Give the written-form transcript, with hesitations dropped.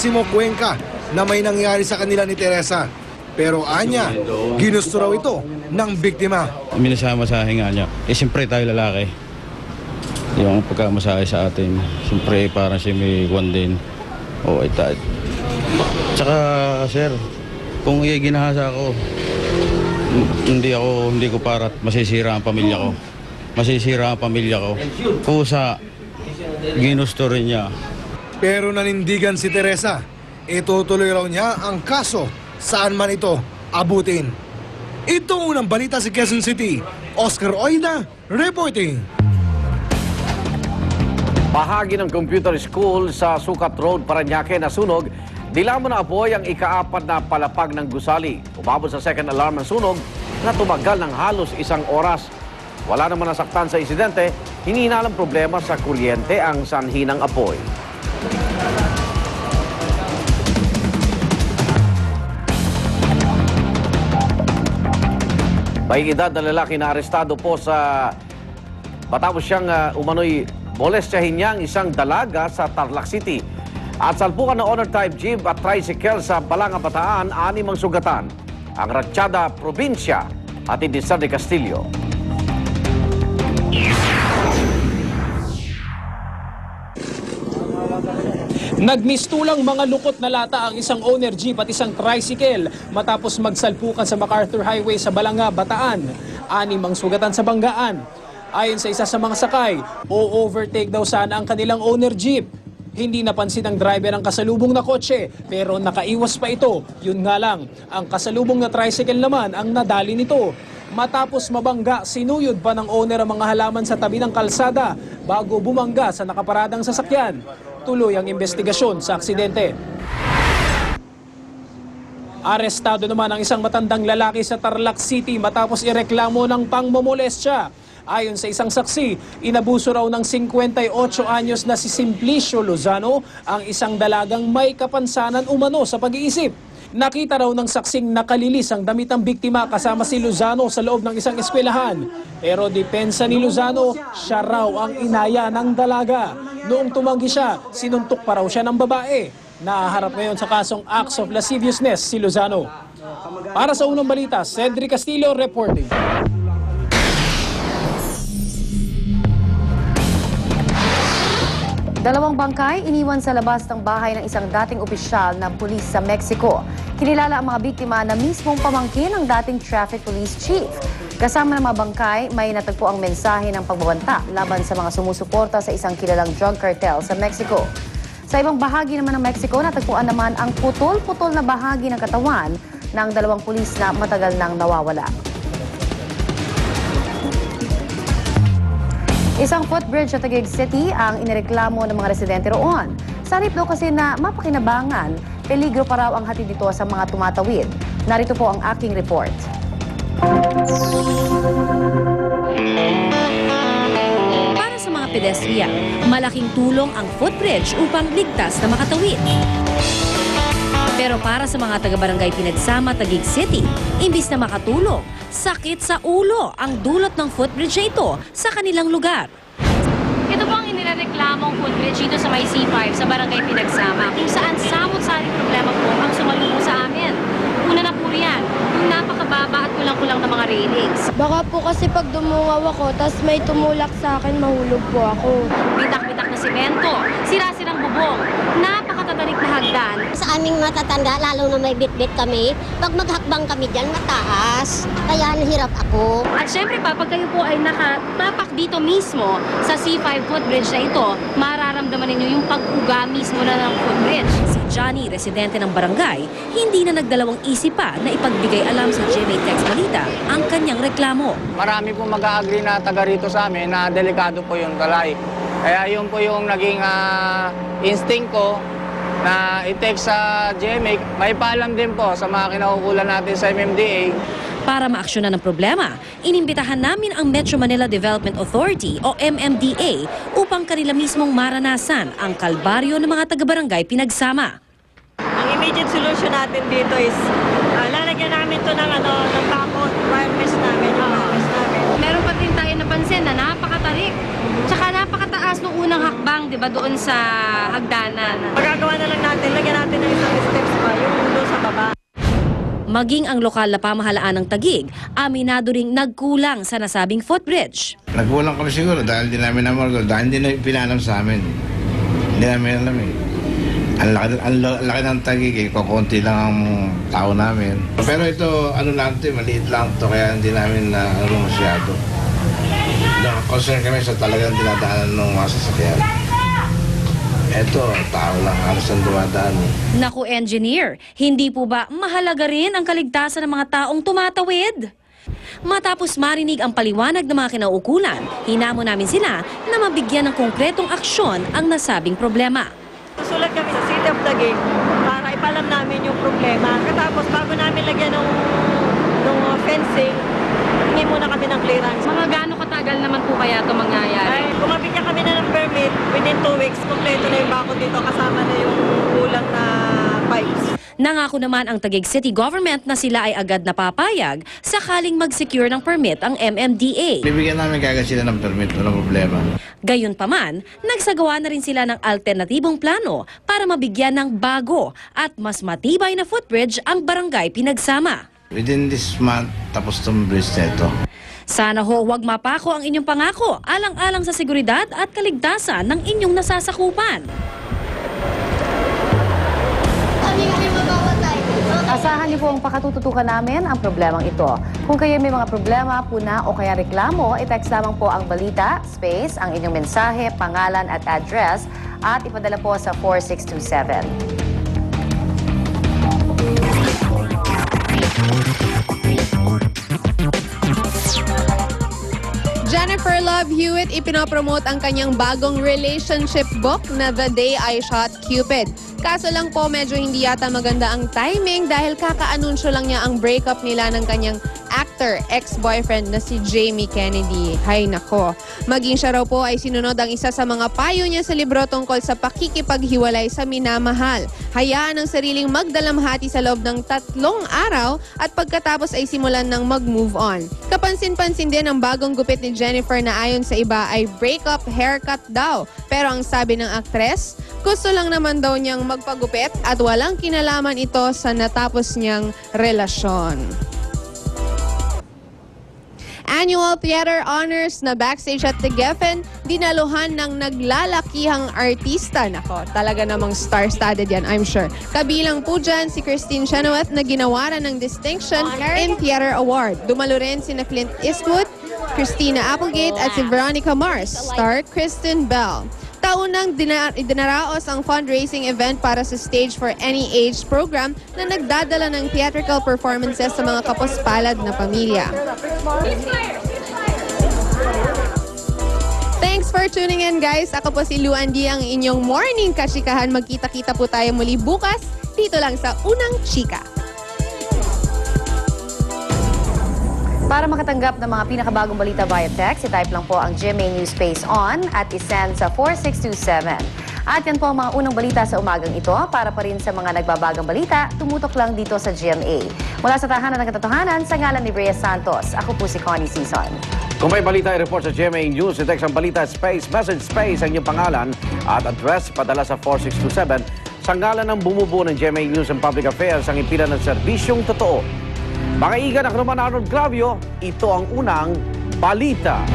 Maximo Cuenca na may nangyari sa kanila ni Teresa. Pero anya, ginusto raw ito ng biktima. Minasamasahe nga niya. Siyempre tayo lalaki. Yung pagkamasahe sa atin, siyempre parang siya may kwan din. Ita. Tsaka sir, kung ginahasa ako, hindi ko para masisira ang pamilya ko. Masisira ang pamilya ko. Kusa, ginusto rin niya. Pero nanindigan si Teresa. Itutuloy raw niya ang kaso saan man ito abutin. Ito unang balita sa Quezon City. Oscar Oida, reporting. Bahagi ng computer school sa Sukat Road, Parañaque nasunog. Dilamon na apoy ang ika-4 na palapag ng gusali. Umabot sa second alarm ang sunog na tumagal ng halos 1 oras. Wala naman nasaktan sa insidente, hinihinalang problema sa kuryente ang sanhi ng apoy. May edad na lalaki na arestado po sa matapos siyang umano'y molestyahin niya ang isang dalaga sa Tarlac City. At salpukan ng honor-type jeep at tricycle sa Balanga, Bataan, 6 ang sugatan. Ang Ratchada Probinsya at Indisar de Castillo. Nagmistulang mga lukot na lata ang isang owner jeep at isang tricycle matapos magsalpukan sa MacArthur Highway sa Balanga, Bataan. 6 ang sugatan sa banggaan. Ayon sa isa sa mga sakay, o-overtake daw sana ang kanilang owner jeep. Hindi napansin ng driver ang kasalubong na kotse pero nakaiwas pa ito. Yun nga lang, ang kasalubong na tricycle naman ang nadali nito. Matapos mabangga, sinuyod pa ng owner ang mga halaman sa tabi ng kalsada bago bumangga sa nakaparadang sasakyan. Tuloy ang investigasyon sa aksidente. Arestado naman ang isang matandang lalaki sa Tarlac City matapos ireklamo ng pangmomolestya. Ayon sa isang saksi, inabuso raw ng 58 anyos na si Simplicio Lozano ang isang dalagang may kapansanan umano sa pag-iisip. Nakita raw ng saksing nakalilis ang damit ng biktima kasama si Lozano sa loob ng isang eskwelahan. Pero depensa ni Lozano, siya raw ang inaya ng dalaga. Noong tumanggi siya, sinuntok pa raw siya ng babae. Nahaharap ngayon sa kasong acts of lasciviousness si Lozano. Para sa unang balita, Cedric Castillo reporting. Dalawang bangkay iniwan sa labas ng bahay ng isang dating opisyal ng pulis sa Mexico. Kinilala ang mga biktima na mismong pamangkin ng dating traffic police chief. Kasama ng mga bangkay, may natagpo ang mensahe ng pagbabanta laban sa mga sumusuporta sa isang kilalang drug cartel sa Mexico. Sa ibang bahagi naman ng Mexico, natagpuan naman ang putol-putol na bahagi ng katawan ng dalawang pulis na matagal nang nawawala. Isang footbridge sa Taguig City ang inireklamo ng mga residente roon. Sa halip daw kasi na mapakinabangan, peligro pa raw ang hatid nito sa mga tumatawid. Narito po ang aking report. Para sa mga pedestrian, malaking tulong ang footbridge upang ligtas na makatawid. Pero para sa mga taga-barangay Pinagsama, Taguig City, imbis na makatulong, sakit sa ulo ang dulot ng footbridge na ito sa kanilang lugar. Ito po ang inireklamong footbridge dito sa may C5 sa barangay Pinagsama, kung saan samot-saring problema po ang sumalubong sa amin. Una na po riyan, yung napakababa at kulang-kulang na mga railings. Baka po kasi pag dumungaw ako, tas may tumulak sa akin, mahulog po ako. Bitak-bitak na simento, sira-sirang bubong, napakatatarik na hagdan. Sa aming matatanda, lalo na may bitbit kami, pag maghakbang kami dyan, mataas. Kaya nahirap ako. At syempre pa, pag kayo po ay nakatapak dito mismo sa C5 footbridge na ito, mararamdaman ninyo yung pag-uga mismo na ng footbridge. Si Johnny, residente ng barangay, hindi na nagdalawang isip pa na ipagbigay alam sa GMA Text Balita ang kanyang reklamo. Marami po mag-a-agree na taga rito sa amin na delikado po yung tulay. Kaya yun po yung naging instinct ko na i-text sa GMA. May paalam din po sa mga kinaukulan natin sa MMDA. Para maaksyonan ang problema, inimbitahan namin ang Metro Manila Development Authority o MMDA upang kanila mismong maranasan ang kalbaryo ng mga taga-barangay Pinagsama. Ang immediate solution natin dito is lalagyan namin to ng backhoe wireless namin. Meron pa din tayo napansin na napakatarik. Tsaka napakataas nung unang hakbang di ba, doon sa hagdanan. Magagawa na lang natin, lagyan natin ng isang steps pa, yung doon sa baba. Maging ang lokal na pamahalaan ng Taguig, aminado ring nagkulang sa nasabing footbridge. Nagkulang kami siguro dahil di namin namorgo, dahil hindi na pinanam sa amin. Hindi namin alam eh. Ang laki ng Taguig eh, kukunti lang ang tao namin. Pero ito, ano lang ito, maliit lang ito, kaya hindi namin na masyado. Concern kami sa talagang dinadaanan ng mga sasakyan. Ito, tao lang, halos ang dumadaan. Naku, engineer, hindi po ba mahalaga rin ang kaligtasan ng mga taong tumatawid? Matapos marinig ang paliwanag ng mga kinauukulan, hinamo namin sila na mabigyan ng konkretong aksyon ang nasabing problema. Susulat kami sa City of Taguig para ipalam namin yung problema. Katapos bago namin lagyan ng fencing, hingi muna kami ng clearance. Mga gaano katagal naman po kaya ito mangyayari? Ay, kung mabigyan kami na ng permit, within 2 weeks, kompleto na yung bako dito kasama na yung kulang na pipes. Nangako naman ang Taguig City Government na sila ay agad napapayag sakaling mag-secure ng permit ang MMDA. Bibigyan namin kagad sila ng permit, walang problema. Gayunpaman, nagsagawa na rin sila ng alternatibong plano para mabigyan ng bago at mas matibay na footbridge ang barangay Pinagsama. Within this month, tapos itong bridge na ito. Sana ho huwag mapako ang inyong pangako alang-alang sa seguridad at kaligtasan ng inyong nasasakupan. Asahan niyo po ang pakatututukan namin ang problemang ito. Kung kayo may mga problema, puna o kaya reklamo, i-text lamang po ang balita, space, ang inyong mensahe, pangalan at address at ipadala po sa 4627. Jennifer Love Hewitt ipinopromote ang kanyang bagong relationship book na The Day I Shot Cupid. Kaso lang po medyo hindi yata maganda ang timing dahil kaka-anunsyo lang niya ang breakup nila ng kanyang actor, ex-boyfriend na si Jamie Kennedy. Hay nako. Maging siya raw po ay sinunod ang isa sa mga payo niya sa libro tungkol sa pakikipaghiwalay sa minamahal. Hayaan ang sariling magdalamhati sa loob ng 3 araw at pagkatapos ay simulan ng mag-move on. Kapansin-pansin din ang bagong gupit ni Jennifer na ayon sa iba ay breakup haircut daw. Pero ang sabi ng aktres, gusto lang naman daw niyang magpagupit at walang kinalaman ito sa natapos niyang relasyon. Annual Theater Honors na backstage at the Geffen, dinaluhan ng naglalakihang artista. Nako, talaga namang star-studded yan, I'm sure. Kabilang po dyan si Christine Chenoweth na ginawaran ng distinction in Theater Award. Dumalo rin sina Clint Eastwood, Christina Applegate at si Veronica Mars, star Kristen Bell. Taunang dinaraos ang fundraising event para sa Stage for Any Age program na nagdadala ng theatrical performances sa mga kapuspalad na pamilya. Thanks for tuning in, guys. Ako po si Lou Andy, ang inyong morning kachikahan. Magkita-kita po tayo muli bukas dito lang sa Unang Chika. Para makatanggap ng mga pinakabagong balita via text, i-type lang po ang GMA News Space On at isend sa 4627. At yan po ang mga unang balita sa umagang ito. Para pa rin sa mga nagbabagang balita, tumutok lang dito sa GMA. Mula sa tahanan ng katotohanan, sa ngalan ni Rhea Santos, ako po si Connie Sison. Kung may balita i-report sa GMA News, i-text ang balita space, message space ang inyong pangalan at address padala sa 4627. Sa ngalan ng bumubuo ng GMA News and Public Affairs ang impila ng serbisyong totoo. Mga igan, ako naman Arnold Glavio, ito ang unang balita.